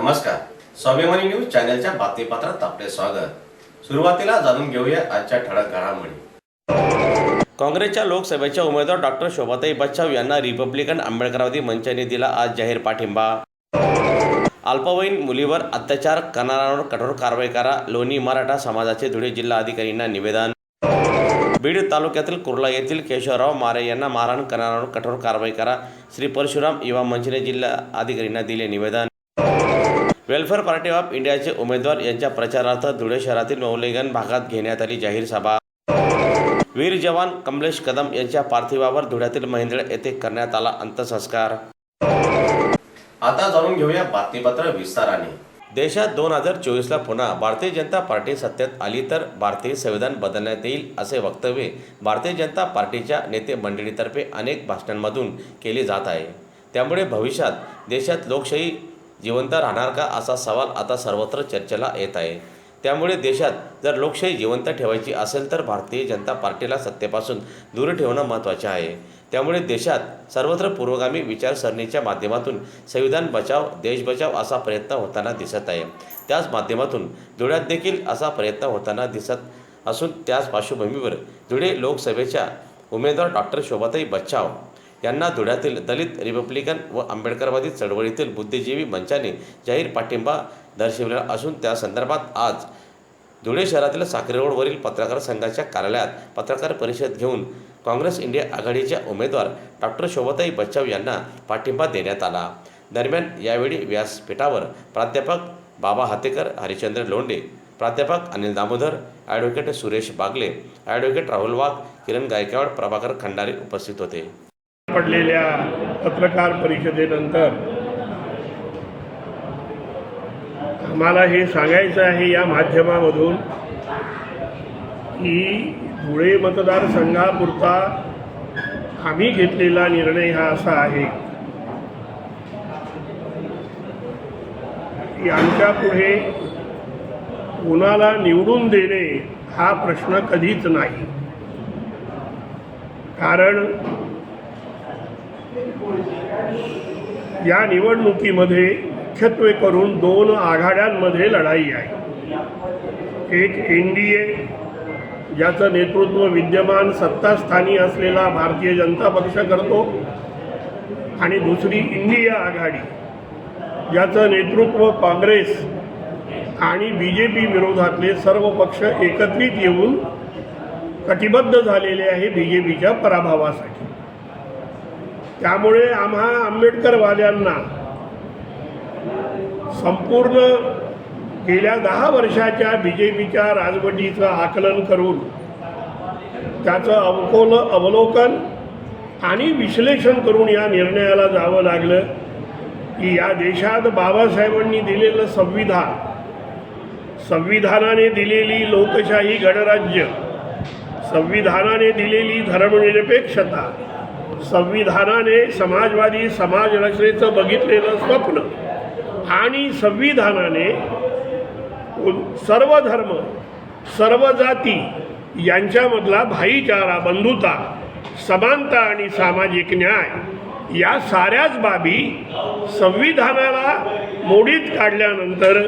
नमस्कार, स्वाभिमानी न्यूज चॅनलच्या बातमीपत्रात आपले स्वागत। सुरुवातीला जाणून घेऊया आजच्या ठळक घडामोडी। काँग्रेसच्या लोकसभेच्या उमेदवार डॉक्टर शोभाताई बच्चाव यांना रिपब्लिकन आंबेडकरवादी मंचाने दिला आज जाहीर पाठिंबा। अल्पवयीन मुलीवर अत्याचार करणाऱ्यांवर कठोर कारवाई करा, लोणी मराठा समाजाचे धुळे जिल्हा अधिकाऱ्यांना निवेदन। बीड तालुक्यातील कुर्ला येथील केशवराव मारे यांना मारहाण करणाऱ्यांवर कठोर कारवाई करा, श्री परशुराम युवा मंचने जिल्हा अधिकाऱ्यांना दिले निवेदन। वेलफेअर पार्टी ऑफ इंडियाचे उमेदवार यांच्या प्रचारार्थ धुळे शहरातील मौलिगंज भागात घेण्यात आली जाहीर सभा। वीर जवान कमलेश कदम यांच्या पार्थिवावर धुळ्यातील महिंद्रा येथे करण्यात आला अंत्यसंस्कार। आता जाणून घेऊया बातमीपत्र विस्ताराने। देशात 2024ला पुन्हा भारतीय जनता पार्टी सत्तेत आली तर भारतीय संविधान बदलण्यात येईल असे वक्तव्य भारतीय जनता पार्टीच्या नेते मंडळीतर्फे अनेक भाषणांमधून केले जात आहे। त्यामुळे भविष्यात देशात लोकशाही जिवंत राहणार का असा सवाल आता सर्वत्र चर्चेला येत आहे। त्यामुळे देशात जर लोकशाही जिवंत ठेवायची असेल तर भारतीय जनता पार्टीला सत्तेपासून दूर ठेवणं महत्त्वाचे आहे। त्यामुळे देशात सर्वत्र पुरोगामी विचारसरणीच्या माध्यमातून संविधान बचाव देश बचाव असा प्रयत्न होताना दिसत आहे। त्याच माध्यमातून धुळ्यात देखील असा प्रयत्न होताना दिसत असून त्याच पार्श्वभूमीवर धुळे लोकसभेच्या उमेदवार डॉक्टर शोभाताई बच्चाव यांना धुळ्यातील दलित रिपब्लिकन व आंबेडकरवादी चळवळीतील बुद्धिजीवी मंचाने जाहीर पाठिंबा दर्शविला असून त्या संदर्भात आज धुळे शहरातील साक्री रोडवरील पत्रकार संघाच्या कार्यालयात पत्रकार परिषद घेऊन काँग्रेस इंडिया आघाडीच्या उमेदवार डॉक्टर शोभाताई बच्चाव यांना पाठिंबा देण्यात आला। दरम्यान यावेळी व्यासपीठावर प्राध्यापक बाबा हातेकर, हरिश्चंद्र लोंढे, प्राध्यापक अनिल दामोदर, ॲडव्होकेट सुरेश बागले, ॲडव्होकेट राहुल वाघ, किरण गायकवाड, प्रभाकर खंडारे उपस्थित होते। पडलेल्या पत्रकार परिषदेनंतर आम्हाला हे सांगायचं आहे या माध्यमामधून की धुळे मतदारसंघापुरता आम्ही घेतलेला निर्णय हा असा आहे की आमच्या पुढे कोणाला निवडून देणे हा प्रश्न कधीच नाही। कारण या निवडणुकीमध्ये मुख्यत्वे करून 2 आघाड्यांमध्ये लढाई आहे। एक NDA ज्याचं नेतृत्व विद्यमान सत्तास्थानी असलेला भारतीय जनता पक्ष करतो आणि दुसरी इंडिया आघाडी ज्याचं नेतृत्व काँग्रेस आणि BJP विरोधातले सर्व पक्ष एकत्रित येऊन कटिबद्ध झालेले आहे BJPच्या पराभवासाठी। त्यामुळे आम्हा आंबेडकरवाद्यांना संपूर्ण गेल्या 10 वर्षाच्या BJPच्या राजवटीचं आकलन करून त्याचं अवलोकन आणि विश्लेषण करून या निर्णयाला जावं लागलं की या देशात बाबासाहेबांनी दिलेलं संविधानाने दिलेली लोकशाही गणराज्य, संविधानाने दिलेली धर्मनिरपेक्षता, संविधानाने समाजवादी समाज रचनेचं बघितलेलं स्वप्न आणि संविधानाने सर्व धर्म सर्व जाती यांच्यामधला भाईचारा, बंधुता, समानता आणि सामाजिक न्याय या साऱ्याच बाबी संविधानाला मोडीत काढल्यानंतर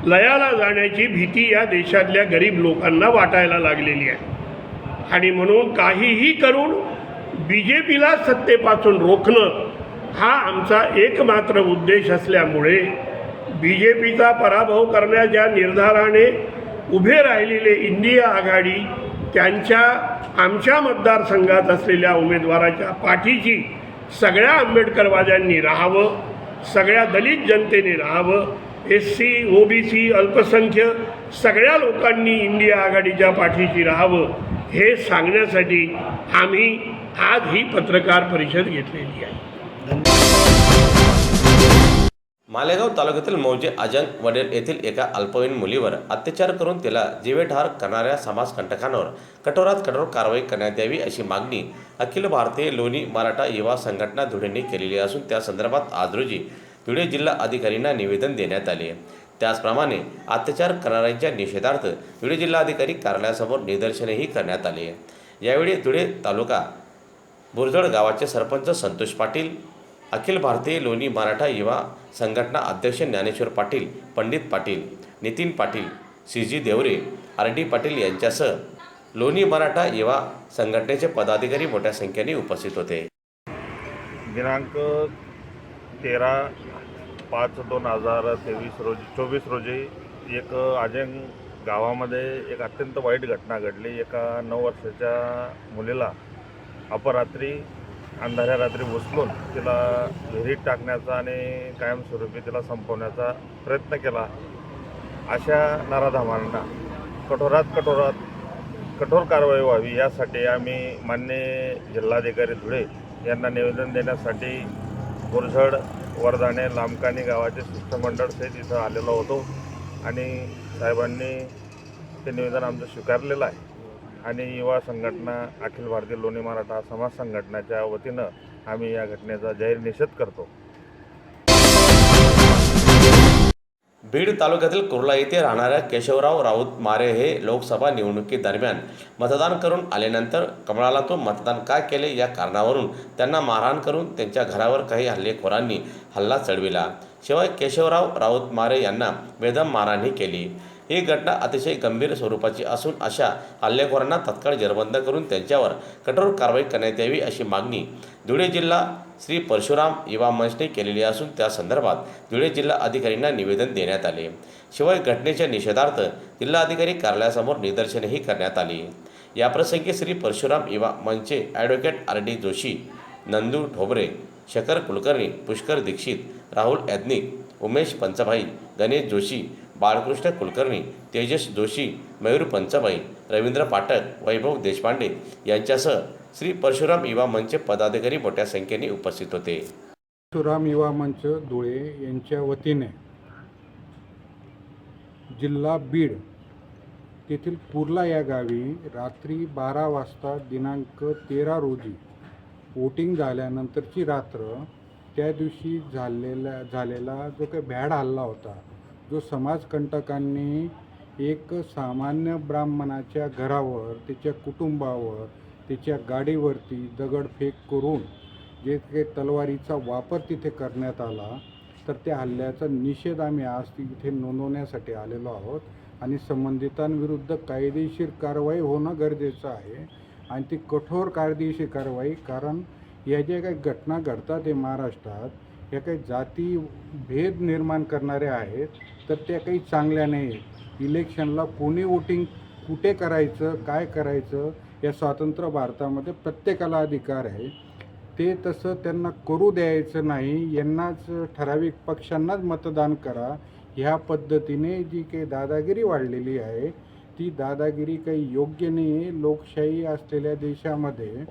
लयाला जाण्याची भीती या देशातल्या गरीब लोकांना वाटायला लागलेली आहे। आणि म्हणून काहीही करून BJPला सत्तेपासून रोखणं हा आमचा एकमात्र उद्देश असल्यामुळे BJPचा पराभव करण्याच्या निर्धाराने उभे राहिलेले इंडिया आघाडी त्यांच्या आमच्या मतदारसंघात असलेल्या उमेदवाराच्या पाठीशी सगळ्या आंबेडकरवाद्यांनी राहावं, सगळ्या दलित जनतेने राहावं, SC OBC अल्पसंख्य सगळ्या लोकांनी इंडिया आघाडीच्या पाठीशी राहावं हे सांगण्यासाठी आम्ही आज ही पत्रकार परिषद घेतलेली आहे। मालेगाव तालुक्यातील मौजे अजंग वडेल येथील एका अल्पवयीन मुलीवर अत्याचार करून तिला जीवेठार करणाऱ्या समाजकंटकांवर कठोरात कठोर कारवाई करण्यात यावी अशी मागणी अखिल भारतीय लोणी मराठा युवा संघटना धुळेंनी केलेली असून त्या संदर्भात आज रोजी धुळे जिल्हा अधिकाऱ्यांना निवेदन देण्यात आले। त्याचप्रमाणे अत्याचार करणाऱ्यांच्या निषेधार्थ धुळे जिल्हाधिकारी कार्यालयासमोर निदर्शनेही करण्यात आले। यावेळी धुळे तालुका बुरजड गावाचे सरपंच संतोष पाटील, अखिल भारतीय लोणी मराठा युवा संघटना अध्यक्ष ज्ञानेश्वर पाटील, पंडित पाटील, नितीन पाटील, CG देवरे, RD पाटील यांच्यासह लोणी मराठा युवा संघटनेचे पदाधिकारी मोठ्या संख्येने उपस्थित होते. दिनांक 13/5/2024 रोजी एक आजंग गावामध्ये एक अत्यंत वाईट घटना घडली. एका 9 वर्षाच्या मुलीला अपरात्री अंधाऱ्या रात्री उचलून तिला विहिरीत टाकण्याचा आणि कायमस्वरूपी तिला संपवण्याचा प्रयत्न केला. अशा नराधमांना कठोर कारवाई व्हावी यासाठी आम्ही माननीय जिल्हाधिकारी धुळे यांना निवेदन देण्यासाठी बोरझड, वरदाणे, लामकानी गावाचे शिष्टमंडळ सहित इथं आलेलो होतो आणि साहेबांनी ते निवेदन आमचं स्वीकारलेलं आहे आणि युवा संघटना अखिल भारतीय लोणी मराठा समाज संघटनेच्या वतीनं आम्ही या घटनेचा जाहीर निषेध करतो. बीड तालुक्यातील कुर्ला येथे राहणाऱ्या केशवराव राऊत मारे हे लोकसभा निवडणुकीदरम्यान मतदान करून आल्यानंतर कमळाला तो मतदान का केले या कारणावरून त्यांना मारहाण करून त्यांच्या घरावर काही हल्लेखोरांनी हल्ला चढविला. शिवाय केशवराव राऊत मारे यांना बेदम मारहाणही केली. ही घटना अतिशय गंभीर स्वरूपाची असून अशा हल्लेखोरांना तत्काळ जेरबंद करून त्यांच्यावर कठोर कारवाई करण्यात यावी अशी मागणी धुळे जिल्हा श्री परशुराम युवा मंचने केलेली असून त्या संदर्भात धुळे जिल्हा अधिकाऱ्यांना निवेदन देण्यात आले. शिवाय घटनेच्या निषेधार्थ जिल्हाधिकारी कार्यालयासमोर निदर्शनेही करण्यात आली. याप्रसंगी श्री परशुराम युवा मंचचे ॲडव्होकेट RD जोशी, नंदू ढोबरे, शेखर कुलकर्णी, पुष्कर दीक्षित, राहुल याज्ञिक, उमेश पंचभाई, गणेश जोशी, बाळकृष्ण कुलकर्णी, तेजस जोशी, मयूर पंचभाई, रवींद्र पाठक, वैभव देशपांडे यांच्यासह श्री परशुराम युवा मंच पदाधिकारी मोठ्या संख्येने उपस्थित होते. परशुराम युवा मंच धुळे यांच्या वतीने जिल्हा बीड तेथील कुर्ला या गावी रात्री 12 वाजता दिनांक 13 रोजी वोटिंग झाल्यानंतरची रात्र, त्या दिवशी झालेला जो काही भ्याड हल्ला होता, जो समाजकंटकांनी एक सामान्य ब्राह्मणाच्या घरावर, त्याच्या कुटुंबावर, त्याच्या गाडीवरती दगडफेक करून जे काही तलवारीचा वापर तिथे करण्यात आला, तर त्या हल्ल्याचा निषेध आम्ही आज तिथे नोंदवण्यासाठी आलेलो आहोत आणि संबंधितांविरुद्ध कायदेशीर कारवाई होणं गरजेचं आहे आणि ती कठोर कायदेशीर कारवाई. कारण या ज्या काही घटना घडतात हे महाराष्ट्रात, या काही जाती भेद निर्माण करणारे आहेत, तर त्या काही चांगल्या नाही. इलेक्शनला कोणी वोटिंग कुठे करायचं, काय करायचं, या स्वतंत्र भारतामध्ये प्रत्येकाला अधिकार आहे. ते तसं त्यांना करू द्यायचं नाही. यांनाच ठराविक पक्षांनाच मतदान करा, ह्या पद्धतीने जी काही दादागिरी वाढलेली आहे, ती दादागिरी काही योग्य नाही आहे. लोकशाही असलेल्या देशामध्ये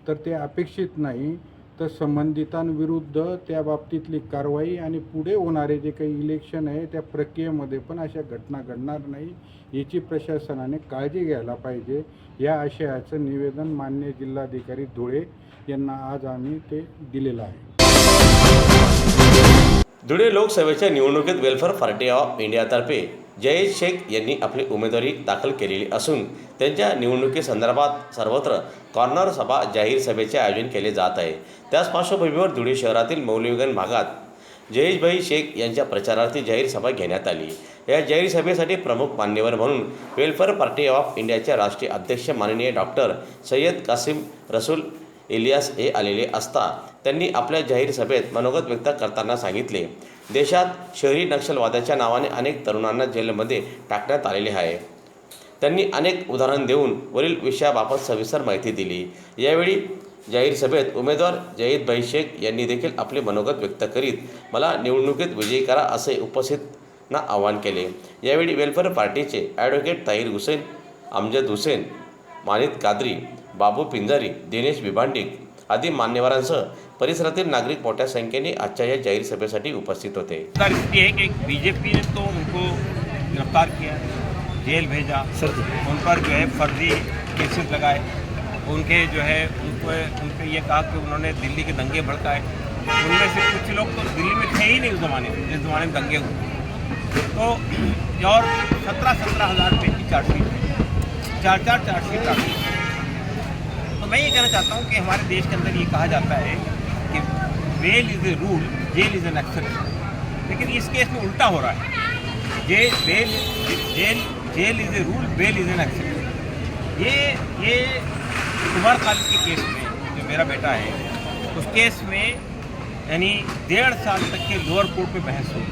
तर ते अपेक्षित नाही. तर संबंधितांविरुद्ध त्या बाबतीतली कारवाई आणि पुढे होणारे जे काही इलेक्शन आहे त्या प्रक्रियेमध्ये पण अशा घटना घडणार नाही, याची प्रशासनाने काळजी घ्यायला पाहिजे. या आशयाचं निवेदन माननीय जिल्हाधिकारी धुळे यांना आज आम्ही ते दिलेलं आहे. धुळे लोकसभेच्या निवडणुकीत वेलफेअर पार्टी ऑफ इंडियातर्फे जयेश शेख यांनी आपली उमेदवारी दाखल केलेली असून त्यांच्या निवडणुकीसंदर्भात सर्वत्र कॉर्नर सभा, जाहीर सभेचे आयोजन केले जात आहे. त्याच पार्श्वभूमीवर धुळे शहरातील मौलवीगंज भागात जयेशभाई शेख यांच्या प्रचारार्थ जाहीर सभा घेण्यात आली. या जाहीर सभेसाठी प्रमुख मान्यवर म्हणून वेलफेअर पार्टी ऑफ इंडियाचे राष्ट्रीय अध्यक्ष माननीय डॉक्टर सय्यद कासिम रसूल इलियास हे आलेले असता त्यांनी आपल्या जाहीर सभेत मनोगत व्यक्त करताना सांगितले, देशात शहरी नक्षलवादाच्या नावाने अनेक तरुणांना जेलमध्ये टाकण्यात आलेले आहे. त्यांनी अनेक उदाहरण देऊन वरील विषयाबाबत सविस्तर माहिती दिली. यावेळी जाहीर सभेत उमेदवार जयेशभाई शेख यांनी देखील आपले मनोगत व्यक्त करीत मला निवडणुकीत विजयी करा असे उपस्थितांना आवाहन केले. यावेळी वेलफेअर पार्टीचे ॲडव्होकेट ताहिर हुसेन, अमजद हुसेन, मानित कादरी, बाबू पिंजारी, दिनेश भिबांडिक आदी मान्यवरांसह परिसरातील नागरिक मोठ्या संख्येने आजच्या या जाहीर सभेसाठी उपस्थित होते. स्थिति है कि बीजेपी ने तो उनको गिरफ्तार किया, जेल भेजा, उन पर जो है फर्जी केसेस लगाए, उनके जो है उनको ये कहा कि उन्होंने दिल्ली के दंगे भड़काए. उनमें से कुछ लोग तो दिल्ली में थे ही नहीं उस ज़माने में, जिस ज़माने में दंगे हुए. तो और 17,000 पेज की चार्जशीट, 4 चार्जशीट. तो मैं ये कहना चाहता हूँ कि हमारे देश के अंदर ये कहा जाता है कि bail is a rule, jail is an exception. लेकिन इस केस में उल्टा हो रहा है, jail is a rule, bail is an exception. ये कुमार काली के केस में जो मेरा बेटा है, उस केस में यानी 1.5 साल तक के लोअर कोर्ट में बहस हुई।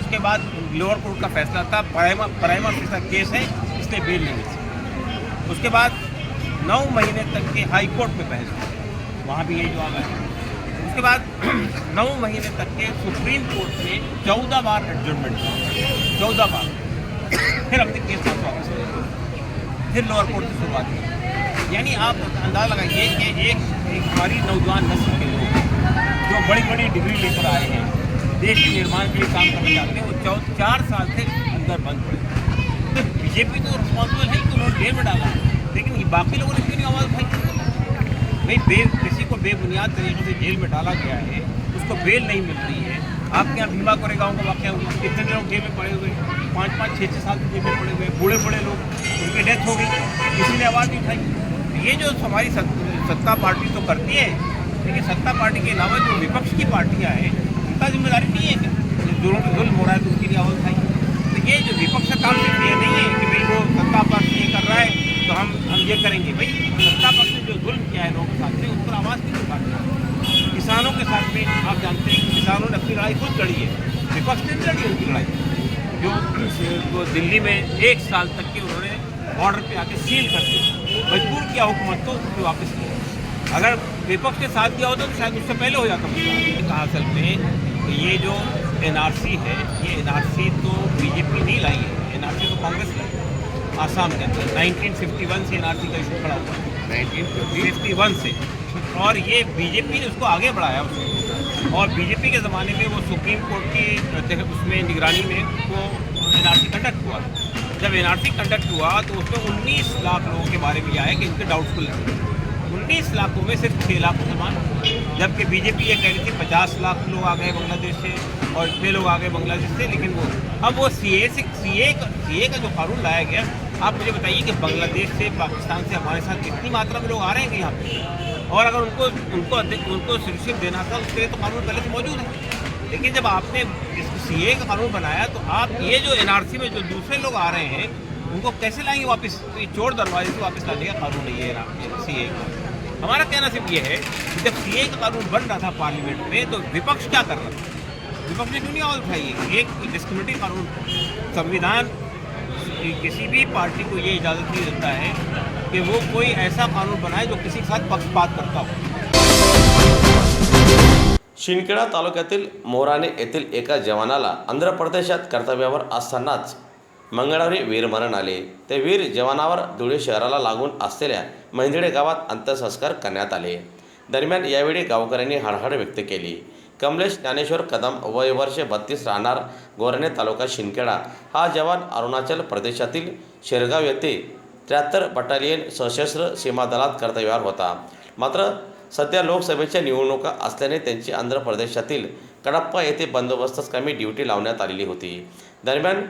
उसके बाद लोअर कोर्ट का फैसला था प्राइमा फेसा केस है, इसलिए बेल नहीं मिल सकती। उसके बाद 9 महीने तक के हाई कोर्ट में बहस हुई, वहाँ भी यही जवाब आया। उसके बाद 9 महीने तक के सुप्रीम कोर्ट में 14 बार एडजर्नमेंट हुआ, 14 बार। फिर अपने केस को वापस ले, फिर लोअर कोर्ट से शुरुआत की। यानी आप अंदाजा लगाइए कि एक हमारी नौजवान नस्ल के लोग जो बड़ी बड़ी डिग्री लेकर आए हैं, देश के निर्माण के लिए काम करना चाहते हैं, वो 4 साल से अंदर बंद पड़े। तो बीजेपी तो रिस्पॉन्सिबल है कि उन्होंने जेल में डाला, लेकिन ये बाकी लोगों ने क्यों नहीं आवाज़ उठाई? भाई किसी को बेबुनियाद तरीके से जेल में डाला गया है, उसको बेल नहीं मिल रही है। आपके यहाँ भीमा कोरेगांव का वाक़या हुआ, कितने लोग जेल में पड़े हुए, 5-5, 6-6 साल से जेल में पड़े हुए, बूढ़े बूढ़े लोग, उनकी डेथ हो गई, किसी ने आवाज़ नहीं उठाई। ये जो हमारी सत्ता पार्टी तो करती है, लेकिन सत्ता पार्टी के अलावा जो विपक्ष की पार्टियाँ हैं, उनका जिम्मेदारी नहीं है कि जुल्म हो रहा है तो उसके लिए आवाज़ उठाई। तो ये जो विपक्ष का काम सिर्फ ये नहीं है कि भाई वो सत्ता पार्टी ये कर रहा है तो हम ये करेंगे। भाई सत्ता पक्ष ने जो जुल्म किया है लोगों के साथ में, उस पर आवाज़ नहीं उठाते। किसानों के साथ में आप जानते हैं कि किसानों ने अपनी लड़ाई खुद लड़ी है, विपक्ष ने लड़ी उनकी लड़ाई। जो दिल्ली में 1 साल तक के उन्होंने बॉर्डर पे आके सील कर दिया, मजबूर किया हुकूमत को उसको वापस किया। अगर विपक्ष के साथ दिया होता तो शायद उससे पहले हो जाता मसला। असल में ये जो NRC है, ये NRC तो बीजेपी नहीं लाई है, NRC तो कांग्रेस लाई है आसाम के अंदर। 1951 से NRC का इशू खड़ा हुआ है, 1951 से, और ये बीजेपी ने उसको आगे बढ़ाया उसको। और बीजेपी के ज़माने में वो सुप्रीम कोर्ट की उसमें निगरानी में वो NRC कंडक्ट हुआ। जब NRC कंडक्ट हुआ तो उसमें 19 लाख लोगों के बारे में आया कि इनके डाउटफुल है। 19 लाखों में सिर्फ 6 लाख मुसलमान, जबकि बीजेपी ये कह रही थी 50 लाख लोग आ गए बांग्लादेश से और 6 लोग आ गए बांग्लादेश से। लेकिन वो अब वो CA का जो कानून लाया गया, आप मुझे बताइए कि बांग्लादेश से, पाकिस्तान से हमारे साथ कितनी मात्रा में लोग आ रहे हैं यहाँ पे, और अगर उनको सिटीजनशिप देना था उसके लिए तो कानून पहले से मौजूद है। लेकिन जब आपने इस CA का कानून बनाया तो आप ये जो NRC में जो दूसरे लोग आ रहे हैं उनको कैसे लाएंगे वापस? तो ये चोर दरवाजे से वापस लाने का कानून नहीं है CA का। हमारा कहना सिर्फ ये है कि जब CA का कानून बन रहा था पार्लियामेंट में तो विपक्ष क्या कर रहा था? विपक्ष ने क्यों नहीं आवाज़ उठाई? एक डिस्क्रिमिनेटिंग कानून, संविधान किसी भी पार्टी को ये इजाज़त नहीं देता है कि वो कोई ऐसा कानून बनाए जो किसी के साथ पक्षपात करता हो। शिंदखेडा तालुक्यातील मोराणे येथील एका जवानाला आंध्र प्रदेशात कर्तव्यावर असतानाच मंगळवारी वीरमरण आले। ते वीर जवानावर धुळे शहराला लागून असलेल्या मेंदडे गावात अंत्यसंस्कार करण्यात आले। दरम्यान यावेळी गावकऱ्यांनी हळहळ व्यक्त केली। कमलेश ज्ञानेश्वर कदम वय वर्ष 32 राहणार गोराणे तालुका शिंदखेडा हा जवान अरुणाचल प्रदेशातील शेरगाव येथे 73 बटालियन सशस्त्र सीमा दलात कर्तव्यावर होता। मात्र सध्या लोकसभेच्या निवडणुका असल्याने त्यांची आंध्र प्रदेशातील कडप्पा येथे बंदोबस्तकामी ड्युटी लावण्यात आलेली होती। दरम्यान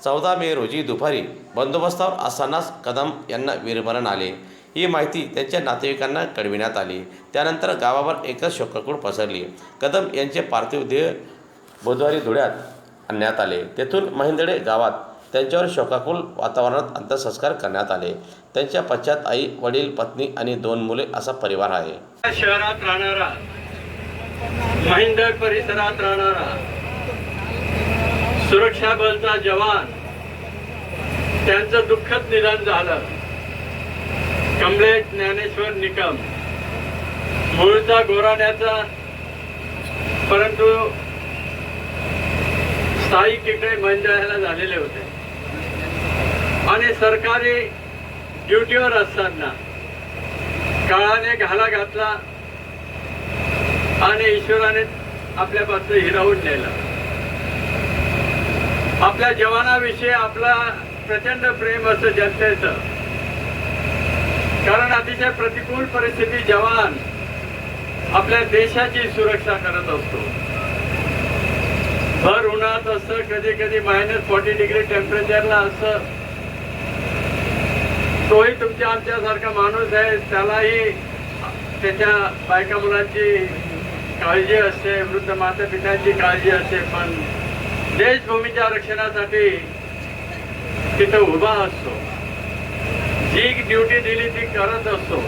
14 मे रोजी दुपारी बंदोबस्तावर असतानाच कदम यांना वीरमरण आले। ही माहिती त्यांच्या नातेवाईकांना कळविण्यात आली। त्यानंतर गावावर एकच शोककूळ पसरली। कदम यांचे पार्थिव देह बुधवारी धुळ्यात आणण्यात आले। तेथून महिंदडे गावात त्यांच्यावर शोकाकुल वातावरणात अंत्यसंस्कार करण्यात आले। त्यांच्या पश्चात आई, वडील, पत्नी आणि 2 मुले असा परिवार आहे। शहरात राहणारा, महिंदड परिसरात राहणारा सुरक्षा बलचा जवान, त्यांचं दुःखद निधन झालं। कमलेश ज्ञानेश्वर निकम, मूळचा गोराण्याचा, परंतु स्थायिक इकडे मंजळ्याला झालेले होते आणि सरकारी ड्युटीवर असताना काळाने घाला घातला आणि ईश्वराने आपल्यापासून हिरावून नेला। आपल्या जवानाविषयी आपला प्रचंड प्रेम असतं जनतेचं, कारण अतिशय प्रतिकूल परिस्थिती जवान आपल्या देशाची सुरक्षा करत असतो। भर उन्हात असतं, कधी कधी -40 डिग्री टेम्परेचरला असतं। तोही तुमच्या आमच्यासारखा माणूस आहे, त्यालाही त्याच्या बायका मुलांची काळजी असते, वृद्ध माता पित्यांची काळजी असते, पण देशभूमीच्या रक्षणासाठी तिथं उभा असतो, जी ड्युटी दिली ती करत असतो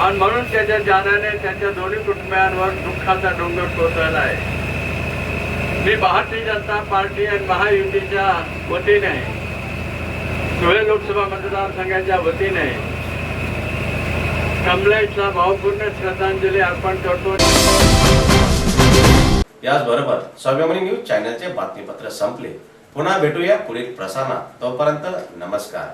आणि म्हणून त्याच्या जाण्याने त्याच्या दोन्ही कुटुंबियांवर दुःखाचा डोंगर कोसळला आहे. मी भारतीय जनता पार्टी आणि महायुतीच्या वतीने, धुळे लोकसभा मतदारसंघाच्या वतीने कमलेशला भावपूर्ण श्रद्धांजली अर्पण करतो. याचबरोबर स्वाभिमानी न्यूज चॅनलचे बातमीपत्र संपले. पुन्हा भेटूया पुढील प्रसारणात. तोपर्यंत नमस्कार.